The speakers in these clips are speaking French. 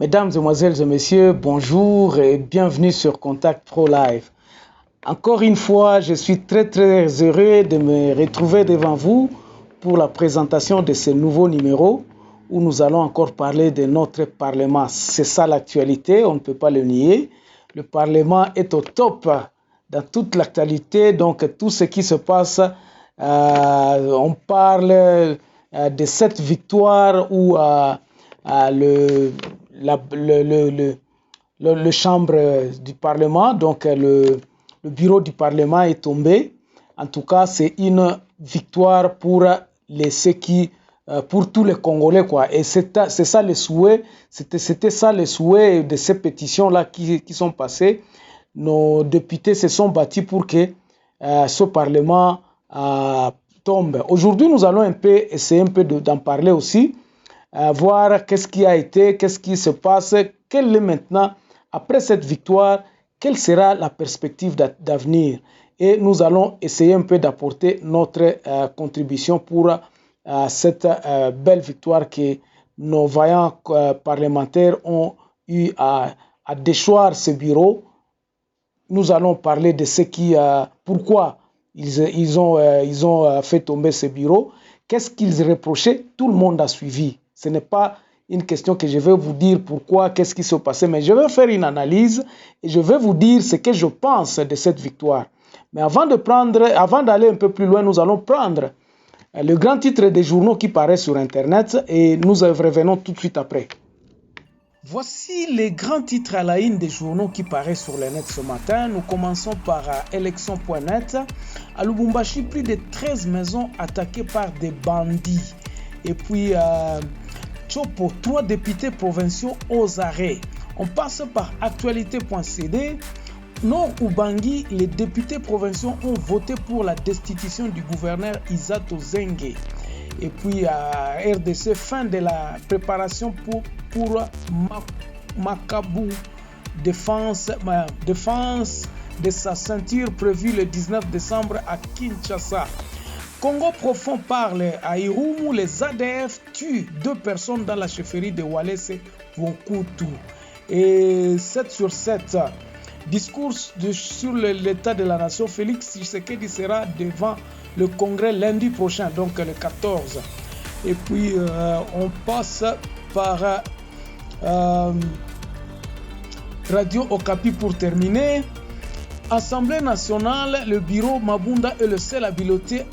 Mesdames, Mesdemoiselles et Messieurs, bonjour et bienvenue sur Contact Pro Live. Encore une fois, je suis très heureux de me retrouver devant vous pour la présentation de ce nouveau numéro où nous allons encore parler de notre Parlement. C'est ça l'actualité, on ne peut pas le nier. Le Parlement est au top dans toute l'actualité, donc tout ce qui se passe, on parle de cette victoire où le chambre du Parlement, donc le bureau du Parlement est tombé. En tout cas, c'est une victoire pour pour tous les Congolais, quoi. Et c'est ça le souhait, c'était ça le souhait de ces pétitions-là qui sont passées. Nos députés se sont battus pour que ce Parlement tombe. Aujourd'hui, nous allons essayer d'en parler aussi. Voir qu'est-ce qui a été, qu'est-ce qui se passe, quelle est maintenant, après cette victoire, quelle sera la perspective d'avenir. Et nous allons essayer un peu d'apporter notre contribution pour cette belle victoire que nos vaillants parlementaires ont eu à déchoir ce bureau. Nous allons parler de ce qui, pourquoi ils ont fait tomber ce bureau. Qu'est-ce qu'ils reprochaient? Tout le monde a suivi. Ce n'est pas une question que je vais vous dire pourquoi, qu'est-ce qui s'est passé, mais je vais faire une analyse et je vais vous dire ce que je pense de cette victoire. Mais avant d'aller un peu plus loin, nous allons prendre le grand titre des journaux qui paraît sur Internet et nous revenons tout de suite après. Voici les grands titres à la une des journaux qui paraissent sur le net ce matin. Nous commençons par élection.net. À Lubumbashi, plus de 13 maisons attaquées par des bandits. Et puis, Chopo, 3 députés provinciaux aux arrêts. On passe par actualité.cd. Nord Ubangi, les députés provinciaux ont voté pour la destitution du gouverneur Isato Zenge. Et puis à RDC, fin de la préparation pour Makabu, défense de sa ceinture prévue le 19 décembre à Kinshasa. Congo profond parle à Irumu, les ADF tuent 2 personnes dans la chefferie de Walese Vonkutu. Et 7 sur 7, discours sur l'état de la nation, Félix Tshisekedi sera devant le congrès lundi prochain, donc le 14. Et puis on passe par Radio Okapi pour terminer. Assemblée nationale, le bureau Mabunda est le seul habilité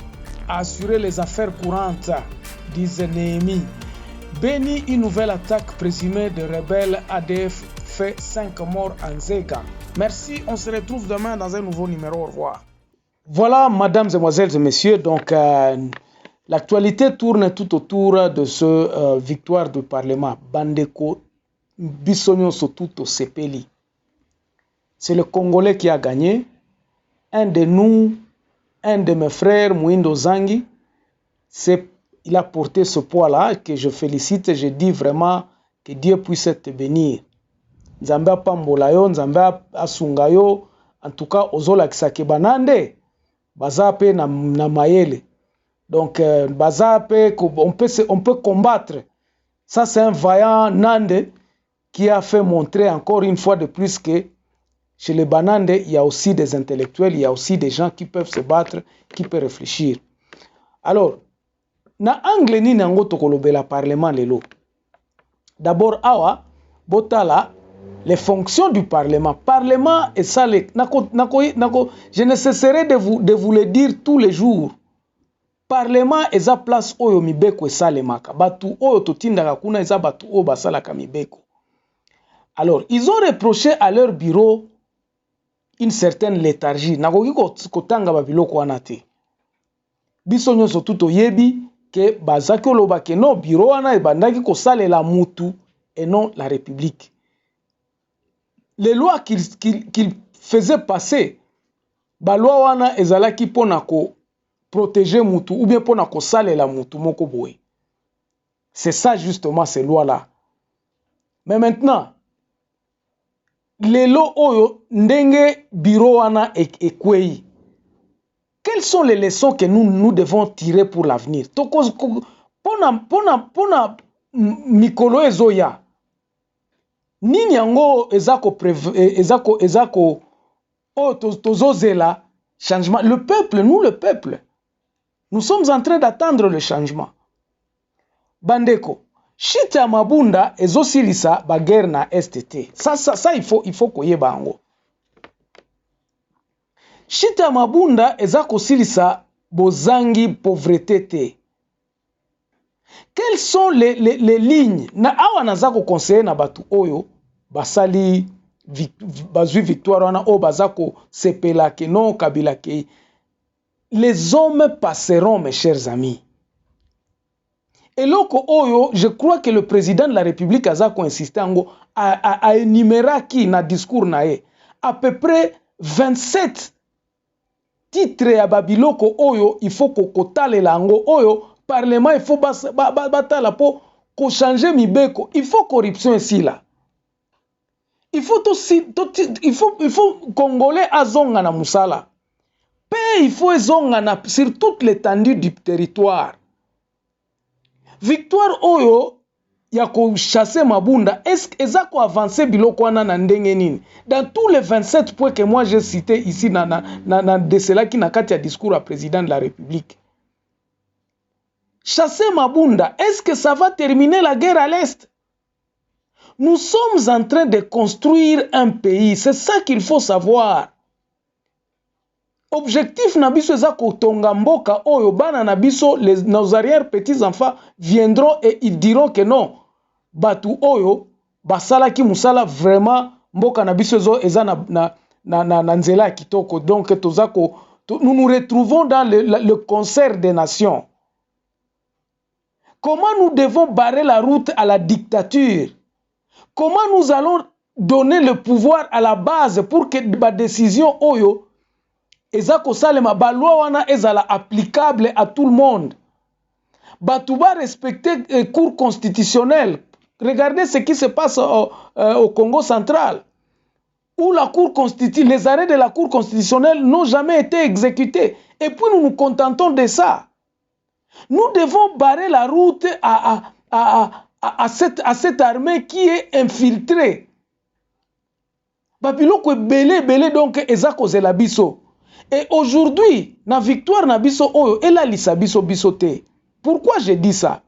à assurer les affaires courantes, disait Néhémie. Béni, une nouvelle attaque présumée de rebelles ADF fait 5 morts en Zega. Merci, on se retrouve demain dans un nouveau numéro. Au revoir. Voilà, mesdames, mesdemoiselles et messieurs, donc l'actualité tourne tout autour de ce victoire du Parlement. Bandeko Bissonio Sotuto Sepeli. C'est le Congolais qui a gagné. Un de nous, un de mes frères, Mouindo Zangi, il a porté ce poids-là que je félicite. Je dis vraiment que Dieu puisse te bénir. Nzambe apambola yo, Nzambe asunga yo, en tout cas ozolakisa ke banande baza pe na mayele. Donc baza pe on peut combattre. Ça c'est un vaillant Nande qui a fait montrer encore une fois de plus que chez les Banande, il y a aussi des intellectuels, il y a aussi des gens qui peuvent se battre, qui peuvent réfléchir. Alors, na angle ni nango tokolobela parlement lelo. D'abord awa botala les fonctions du Parlement. Parlement et ça, je ne cesserai de vous le dire tous les jours. Parlement est sa place oyo mibeko et salemaka. Batu oyo totindaka kuna eza batu oyo basalaka mibeko. Alors, ils ont reproché à leur bureau une certaine léthargie. Nakoki kotanga babiloko wana te. Biso nyonso tout oyebi ke bazaki oloba ke non bureau wana ebandaki kosalela mutu et non la République. Les lois qu'il faisait passer, ba loi wana ezalaki pona ko protéger mutu ou bien pona ko salela mutu moko boye. C'est ça justement ces lois-là. Mais maintenant, les lois oyo ndenge bureau wana ekwei. Quelles sont les leçons que nous devons tirer pour l'avenir? Pona mikolo ezoya. nini yango ezako tozozela changement. Le peuple, nous le peuple, nous sommes en train d'attendre le changement. Bandeko, Chita Mabunda ezosilisa ba guerre na STT. Ça il faut koyeba yango. Chita Mabunda ezako silisa bozangi pauvreté te. Quelles sont les lignes na awa nazako conseiller na batu oyo basali bazui victoire wana o bazako sepela ke non kabila ke. Les hommes passeront, mes chers amis. Et loko oyo, je crois que le président de la République azako insisté a énuméré qui na discours nae à peu près 27 titres à babiloko oyo il faut kokotale lango oyo parlement il faut batala po ko changer mibeko, il faut corruption ici là. Il faut congolais azonga na musala. Il faut ezonga sur toute l'étendue du territoire. Victoire oyo ya ko chasser Mabunda, est-ce ezako avancer biloko wana na ndenge nini? Dans tous les 27 points que moi j'ai cités ici de cela qui n'a kati ya discours à président de la République. Chasser Mabunda, est-ce que ça va terminer la guerre à l'Est? Nous sommes en train de construire un pays, c'est ça qu'il faut savoir. Objectif nabiso eza kotonga mboka oyo bana nabiso nos arrière petits enfants viendront et ils diront que non batu oyo basala ki musala vraiment mboka nabiso eza na nzela kitoko. Donc nous nous retrouvons dans le concert des nations. Comment nous devons barrer la route à la dictature? Comment nous allons donner le pouvoir à la base pour que la décision oyo ezako salema ba loi wana ezala applicable à tout le monde. Batouba respecter le cours constitutionnel. Regardez ce qui se passe au Congo central, où la cour les arrêts de la cour constitutionnelle n'ont jamais été exécutés. Et puis nous nous contentons de ça. Nous devons barrer la route à cette armée qui est infiltrée. Babiloko belé donc ezako zela biso. Et aujourd'hui, la victoire na biso oyo ela lisa biso te. Pourquoi je dis ça?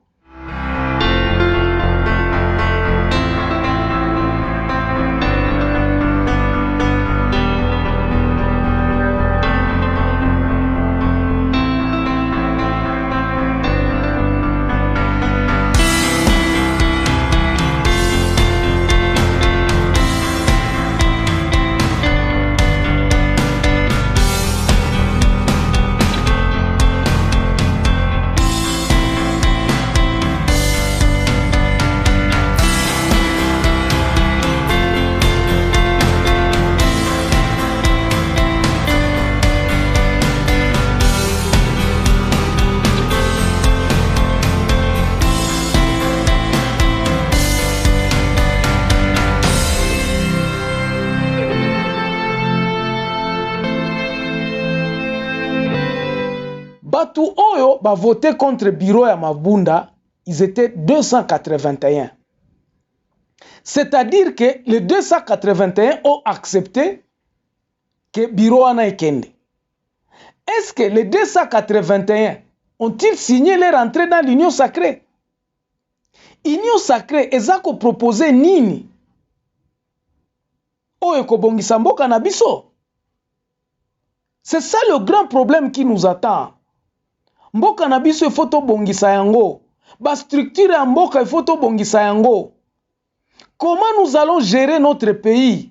Batu oyo ba voté contre bureau ya Mabunda, ils étaient 281. C'est-à-dire que les 281 ont accepté que bureau ana ekende. Est-ce que les 281 ont-ils signé leur entrée dans l'union sacrée? Union sacrée ezako proposé nini? Oyo kobongisa mboka na biso. C'est ça le grand problème qui nous attend. Mboka na biso il faut to bongisa yango. Ba structure ya mboka il faut to bongisa yango. Comment nous allons gérer notre pays?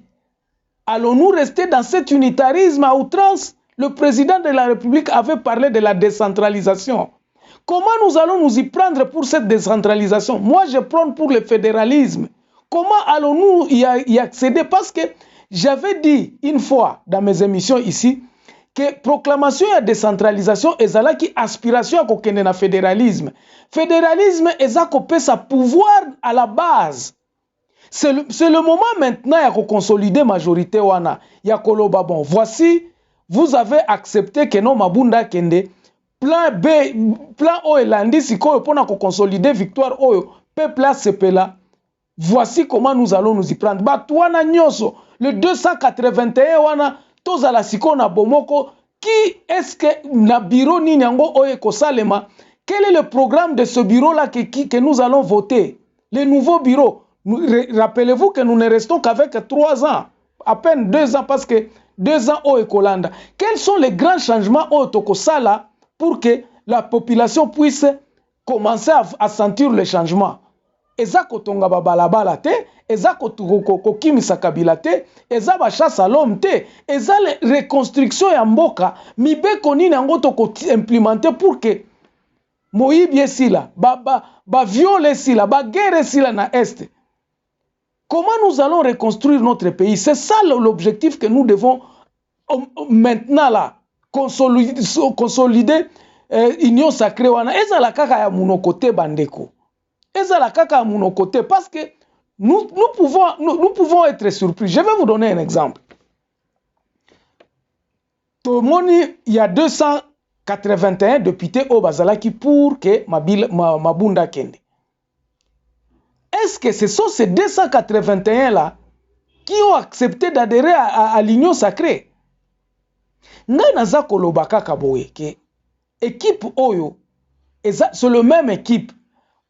Allons-nous rester dans cet unitarisme à outrance? Le président de la République avait parlé de la décentralisation. Comment nous allons nous y prendre pour cette décentralisation? Moi je prends pour le fédéralisme. Comment allons-nous y accéder? Parce que j'avais dit une fois dans mes émissions ici que proclamation à décentralisation ezala qui aspiration à kokende na fédéralisme. Fédéralisme ezako pesa pouvoir à la base. C'est le moment maintenant ya ko consolider majorité wana. Ya koloba bon, voici vous avez accepté que non Mabunda kende plan B plan O elandi sikoyo pona ko consolider victoire oyo peuple a sepela Voici comment nous allons nous y prendre. Batouana Nyoso, le 281 wana, tozala siko na bomoko, qui est-ce que na bureau ni nyango oye kosalema? Quel est le programme de ce bureau-là que nous allons voter? Les nouveaux bureaux. Rappelez-vous que nous ne restons qu'avec 3 ans, à peine 2 ans, parce que 2 ans au Ekolanda. Quels sont les grands changements au Tokosala pour que la population puisse commencer à sentir le changement? Eza kotonga babalabala te, eza kokimisa kabila te, eza chasse à l'homme te, eza reconstruction ya mboka, mibeko nini yango toko implémenter pour que moyibi esila, viole esila, guerre esila na est. Comment nous allons reconstruire notre pays? C'est ça l'objectif que nous devons maintenant là consolider union sacrée wana. Eza la kaka ya munokote bandeko. Eza la kaka ya munokote parce que nous pouvons être surpris. Je vais vous donner un exemple. Tomoni, il y a 281 députés au Bazalaki pour que Mabunda Kende. Est-ce que ce sont ces 281 là qui ont accepté d'adhérer à l'union sacrée? Nga naza koloba kaka boye ke équipe oyo c'est le même équipe.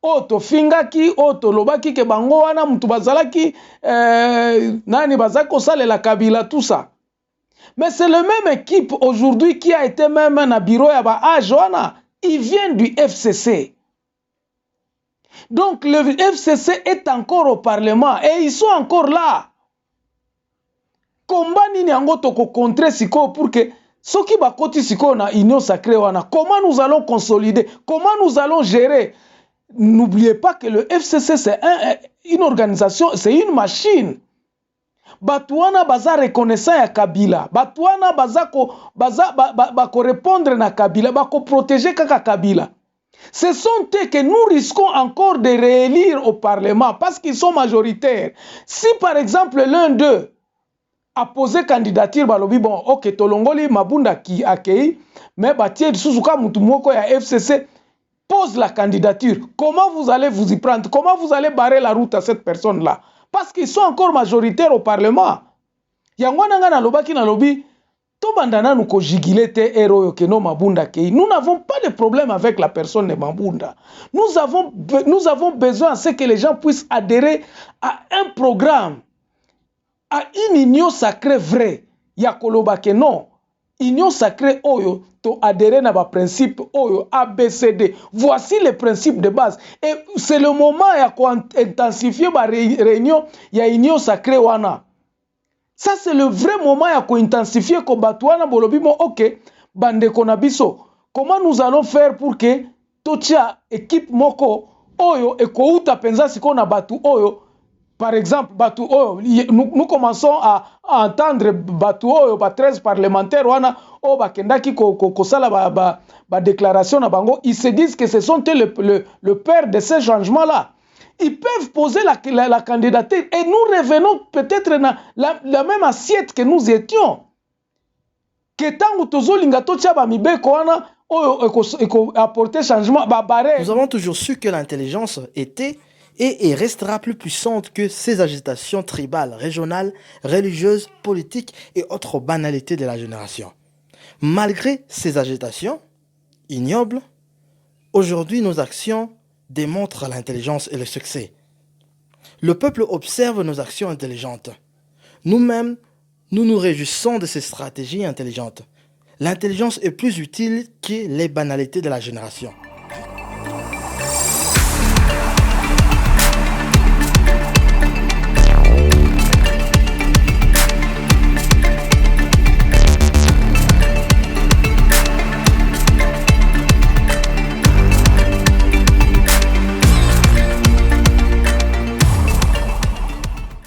Oto fingaki, oto lobaki ke bango wana mutu bazalaki nani bazako sale la Kabila tout ça. Mais c'est le même équipe aujourd'hui qui a été même na bureau ya ba wana, ils viennent du FCC. Donc le FCC est encore au Parlement et ils sont encore là. Combat nini yango toko contrer siko pour que ceux qui bakoti siko na union sacrée wana, comment nous allons consolider, comment nous allons gérer? N'oubliez pas que le FCC c'est une organisation, c'est une machine. Batouana baza reconnaissant ya Kabila, Batouana baza ko répondre na Kabila, bako protéger kaka Kabila. Ce sont eux que nous risquons encore de réélire au Parlement parce qu'ils sont majoritaires. Si par exemple l'un d'eux a posé candidature, balobi bon, ok, tolongoli Mabunda qui accueille, mais batie Suzuka Mutumoko ya FCC pose la candidature. Comment vous allez vous y prendre? Comment vous allez barrer la route à cette personne-là? Parce qu'ils sont encore majoritaires au Parlement. Yangwana nga na lobaki na lobi, to bandana nous ko jigilete ero ke no Mabunda kei. Nous n'avons pas de problème avec la personne de Mabunda. Nous avons besoin à ce que les gens puissent adhérer à un programme, à une union sacrée vraie. Ya koloba ke non. Union sacrée oyo to adhérer na ba principe oyo ABCD. Voici les principes de base. Et c'est le moment ya ko intensifier ba réunion ya union sacrée wana. Ça c'est le vrai moment ya ko intensifier ko batwana bolobi mo OK bande konabiso. Comment nous allons faire pour que totia équipe moko oyo e ko uta penza siko na batu oyo? Par exemple, nous commençons à entendre Batouo, 13 parlementaires, déclaration na bango. Ils se disent que ce sont le père de ces changements-là. Ils peuvent poser la candidature et nous revenons peut-être dans la même assiette que nous étions. Nous avons toujours su que l'intelligence était et restera plus puissante que ces agitations tribales, régionales, religieuses, politiques et autres banalités de la génération. Malgré ces agitations ignobles, aujourd'hui nos actions démontrent l'intelligence et le succès. Le peuple observe nos actions intelligentes. Nous-mêmes, nous nous réjouissons de ces stratégies intelligentes. L'intelligence est plus utile que les banalités de la génération.